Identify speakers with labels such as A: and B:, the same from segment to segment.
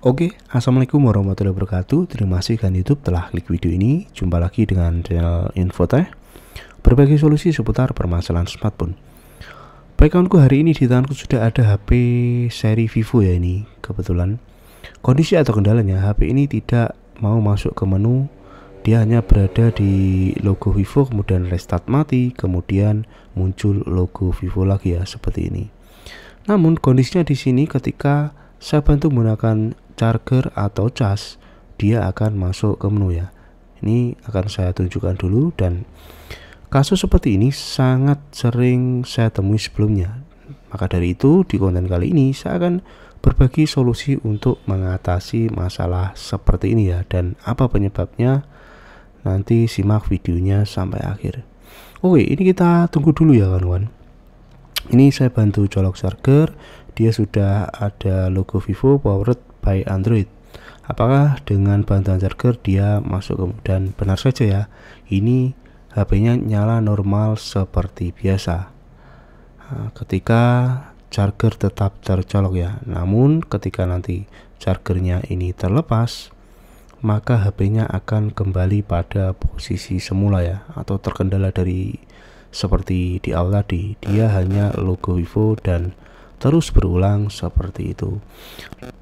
A: Oke, assalamualaikum warahmatullahi wabarakatuh. Terima kasih kan YouTube telah klik video ini. Jumpa lagi dengan channel Infotech, berbagi solusi seputar permasalahan smartphone. Baik kawanku, hari ini di tanganku sudah ada HP seri Vivo ya ini. Kebetulan kondisi atau kendalanya HP ini tidak mau masuk ke menu. Dia hanya berada di logo Vivo, kemudian restart mati, kemudian muncul logo Vivo lagi ya seperti ini. Namun kondisinya di sini ketika saya bantu menggunakan charger atau cas, dia akan masuk ke menu ya. Ini akan saya tunjukkan dulu, dan kasus seperti ini sangat sering saya temui sebelumnya. Maka dari itu di konten kali ini saya akan berbagi solusi untuk mengatasi masalah seperti ini ya, dan apa penyebabnya nanti simak videonya sampai akhir. Oke, ini kita tunggu dulu ya kawan-kawan. Ini saya bantu colok charger, dia sudah ada logo Vivo powered by Android. Apakah dengan bantuan charger dia masuk? Kemudian benar saja ya, ini HP-nya nyala normal seperti biasa. Ketika charger tetap tercolok ya. Namun ketika nanti chargernya ini terlepas, maka HP-nya akan kembali pada posisi semula ya, atau terkendala dari seperti di awal tadi. Dia hanya logo Vivo dan terus berulang seperti itu.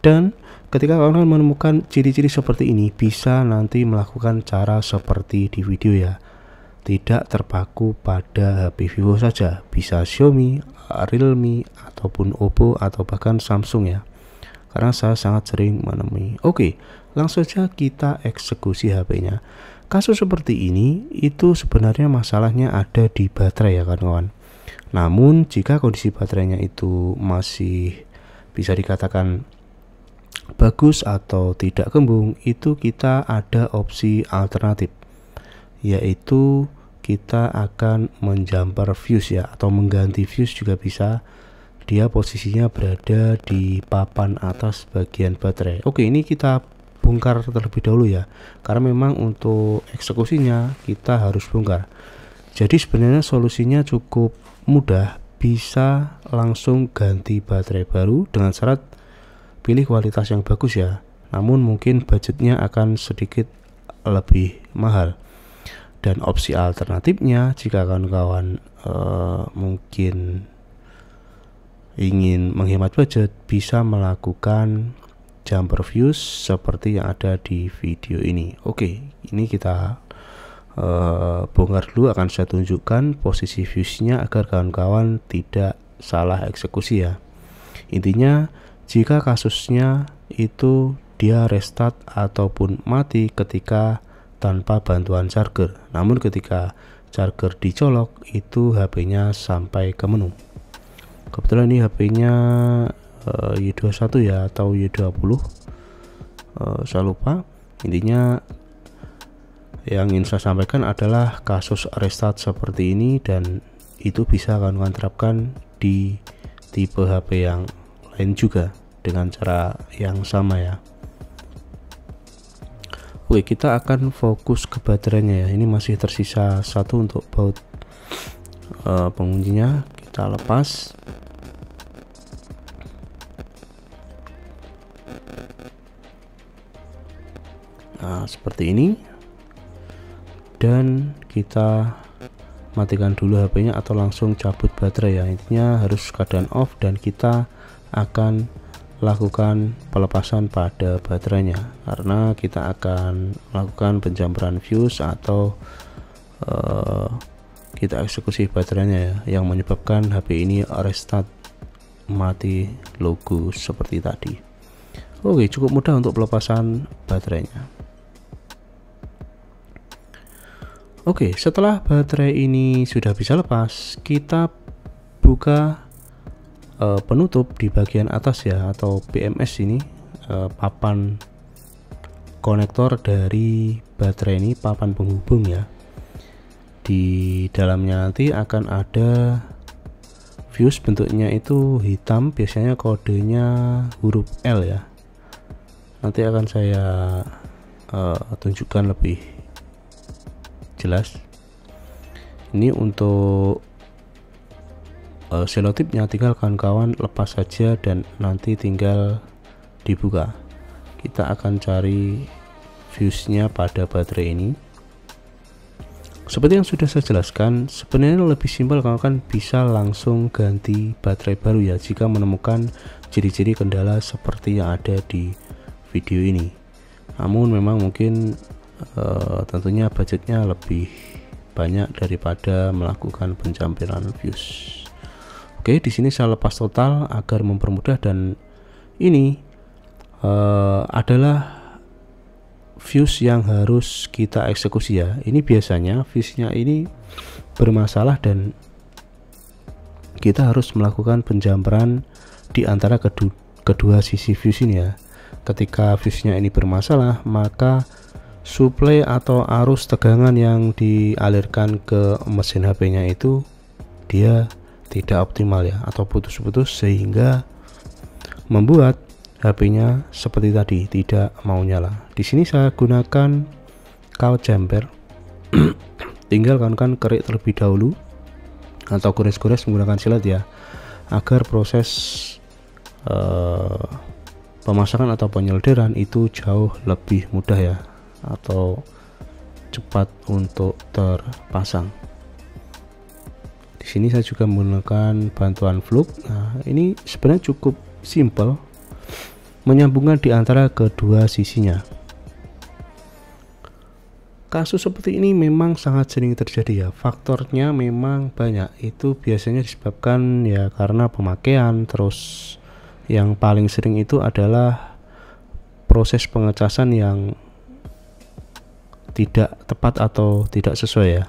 A: Dan ketika kalian menemukan ciri-ciri seperti ini, bisa nanti melakukan cara seperti di video ya. Tidak terpaku pada HP Vivo saja, bisa Xiaomi, Realme, ataupun Oppo, atau bahkan Samsung ya, karena saya sangat sering menemui. Oke, langsung saja kita eksekusi HP-nya. Kasus seperti ini itu sebenarnya masalahnya ada di baterai ya kawan-kawan. Namun jika kondisi baterainya itu masih bisa dikatakan bagus atau tidak kembung, itu kita ada opsi alternatif, yaitu kita akan menjumper fuse ya, atau mengganti fuse juga bisa. Dia posisinya berada di papan atas bagian baterai. Oke, ini kita bongkar terlebih dahulu ya, karena memang untuk eksekusinya kita harus bongkar. Jadi sebenarnya solusinya cukup mudah, bisa langsung ganti baterai baru dengan syarat pilih kualitas yang bagus ya. Namun mungkin budgetnya akan sedikit lebih mahal. Dan opsi alternatifnya, jika kawan-kawan mungkin ingin menghemat budget, bisa melakukan jumper fuse seperti yang ada di video ini. Oke, ini kita bongkar dulu. Akan saya tunjukkan posisi fuse-nya agar kawan-kawan tidak salah eksekusi ya. Intinya, jika kasusnya itu dia restart ataupun mati ketika tanpa bantuan charger, namun ketika charger dicolok itu HP-nya sampai ke menu. Kebetulan ini HP-nya Y21 ya, atau Y20, saya lupa. Intinya yang ingin saya sampaikan adalah kasus restart seperti ini, dan itu bisa kawan-kawan terapkan di tipe HP yang lain juga dengan cara yang sama ya. Oke, kita akan fokus ke baterainya ya. Ini masih tersisa satu untuk baut penguncinya. Kita lepas. Nah, seperti ini. Dan kita matikan dulu HP-nya atau langsung cabut baterai ya. Intinya harus keadaan off, dan kita akan lakukan pelepasan pada baterainya, karena kita akan melakukan penjamperan fuse atau kita eksekusi baterainya ya, yang menyebabkan HP ini restart mati logo seperti tadi. Oke, cukup mudah untuk pelepasan baterainya. Oke, setelah baterai ini sudah bisa lepas, kita buka penutup di bagian atas ya, atau BMS ini, papan konektor dari baterai ini, papan penghubung ya. Di dalamnya nanti akan ada fuse, bentuknya itu hitam, biasanya kodenya huruf L ya. Nanti akan saya tunjukkan lebih jelas. Ini untuk selotipnya tinggal kawan-kawan lepas saja dan nanti tinggal dibuka. kita akan cari fuse-nya pada baterai ini. Seperti yang sudah saya jelaskan, sebenarnya lebih simpel kawan-kawan bisa langsung ganti baterai baru ya jika menemukan ciri-ciri kendala seperti yang ada di video ini. Namun memang mungkin tentunya budgetnya lebih banyak daripada melakukan pencampiran fuse. Oke, di sini saya lepas total agar mempermudah, dan ini adalah fuse yang harus kita eksekusi ya. Ini biasanya fuse-nya ini bermasalah dan kita harus melakukan penjamperan di antara kedua sisi fuse ini ya. Ketika fuse-nya ini bermasalah, maka suplai atau arus tegangan yang dialirkan ke mesin HP-nya itu dia tidak optimal ya, atau putus-putus, sehingga membuat HP-nya seperti tadi tidak mau nyala. Di sini saya gunakan kawat jumper. Tinggal kan kerik terlebih dahulu atau gores-gores menggunakan silet ya, agar proses pemasangan atau penyelderan itu jauh lebih mudah ya, atau cepat untuk terpasang. Di sini saya juga menggunakan bantuan fluk. Nah, ini sebenarnya cukup simple, menyambungkan di antara kedua sisinya. Kasus seperti ini memang sangat sering terjadi ya. Faktornya memang banyak. Itu biasanya disebabkan ya karena pemakaian. Terus yang paling sering itu adalah proses pengecasan yang tidak tepat atau tidak sesuai ya.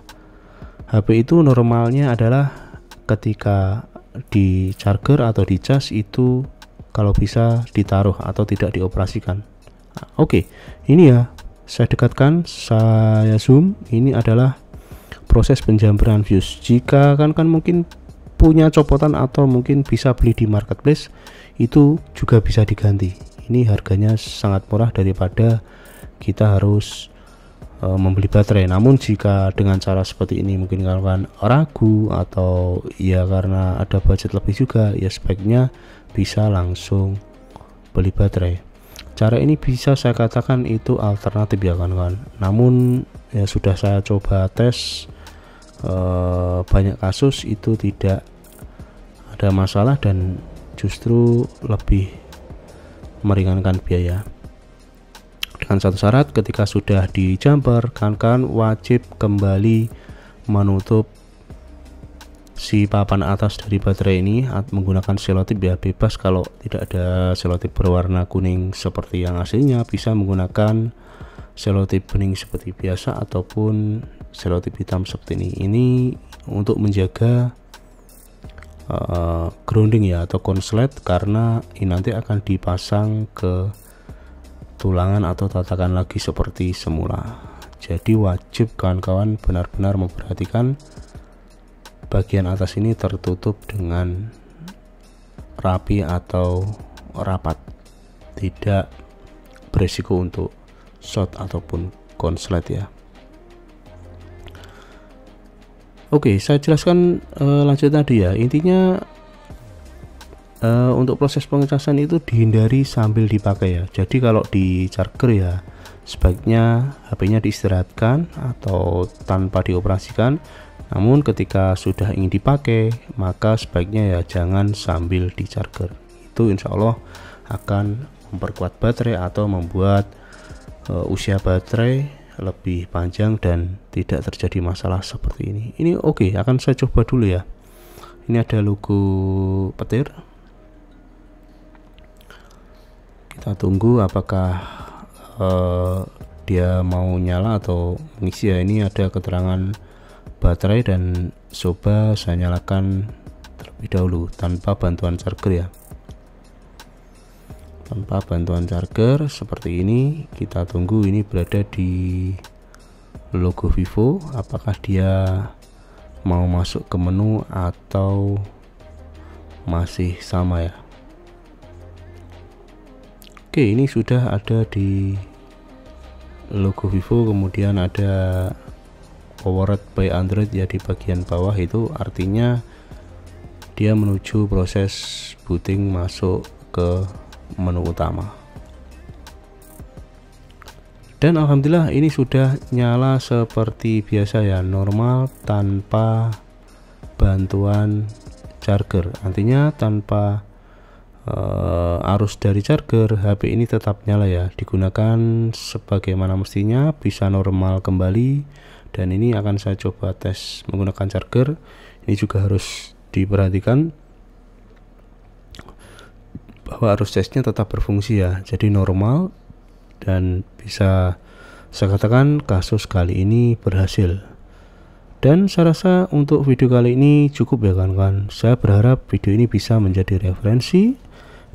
A: HP itu normalnya adalah ketika di charger atau di cas itu kalau bisa ditaruh atau tidak dioperasikan. Oke, ini ya saya dekatkan, saya zoom. Ini adalah proses penjamperan fuse. Jika kan mungkin punya copotan atau mungkin bisa beli di marketplace, itu juga bisa diganti. Ini harganya sangat murah daripada kita harus membeli baterai. Namun jika dengan cara seperti ini mungkin kalian ragu atau ya karena ada budget lebih juga, ya sebaiknya bisa langsung beli baterai. Cara ini bisa saya katakan itu alternatif ya kawan-kawan. Namun ya sudah saya coba tes banyak kasus itu tidak ada masalah dan justru lebih meringankan biaya. Dengan satu syarat, ketika sudah di jumper, kawan-kawan wajib kembali menutup si papan atas dari baterai ini menggunakan selotip ya. Bebas kalau tidak ada selotip berwarna kuning seperti yang aslinya, bisa menggunakan selotip bening seperti biasa ataupun selotip hitam seperti ini. Ini untuk menjaga grounding ya atau konslet, karena ini nanti akan dipasang ke tulangan atau tatakan lagi seperti semula. Jadi wajib kawan-kawan benar-benar memperhatikan bagian atas ini tertutup dengan rapi atau rapat, tidak beresiko untuk short ataupun konslet ya. Oke, saya jelaskan lanjut tadi ya. Intinya untuk proses pengecasan itu dihindari sambil dipakai ya. Jadi kalau di charger ya sebaiknya HP-nya diistirahatkan atau tanpa dioperasikan. Namun ketika sudah ingin dipakai, maka sebaiknya ya jangan sambil di charger. Itu insya Allah akan memperkuat baterai atau membuat usia baterai lebih panjang dan tidak terjadi masalah seperti ini. Ini oke, akan saya coba dulu ya. Ini ada logo petir. Kita tunggu apakah dia mau nyala atau mengisi ya. Ini ada keterangan baterai dan coba saya nyalakan terlebih dahulu tanpa bantuan charger ya. Tanpa bantuan charger seperti ini, kita tunggu ini berada di logo Vivo, apakah dia mau masuk ke menu atau masih sama ya. Oke, ini sudah ada di logo Vivo, kemudian ada Powered by Android ya di bagian bawah, itu artinya dia menuju proses booting masuk ke menu utama. Dan alhamdulillah ini sudah nyala seperti biasa ya, normal tanpa bantuan charger. Artinya tanpa arus dari charger, HP ini tetap nyala ya, digunakan sebagaimana mestinya, bisa normal kembali. Dan ini akan saya coba tes menggunakan charger. Ini juga harus diperhatikan bahwa arus casnya tetap berfungsi ya, jadi normal. Dan bisa saya katakan kasus kali ini berhasil. Dan saya rasa untuk video kali ini cukup ya kawan-kawan. Saya berharap video ini bisa menjadi referensi.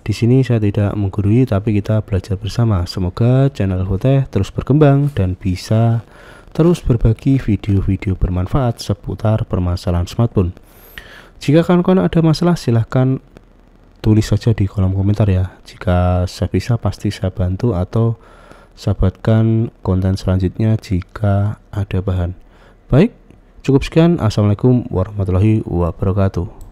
A: Di sini saya tidak menggurui, tapi kita belajar bersama. Semoga channel Infotech terus berkembang dan bisa terus berbagi video-video bermanfaat seputar permasalahan smartphone. Jika kawan-kawan ada masalah, silahkan tulis saja di kolom komentar ya. Jika saya bisa, pasti saya bantu atau saya buatkan konten selanjutnya jika ada bahan. Baik, cukup sekian. Assalamualaikum warahmatullahi wabarakatuh.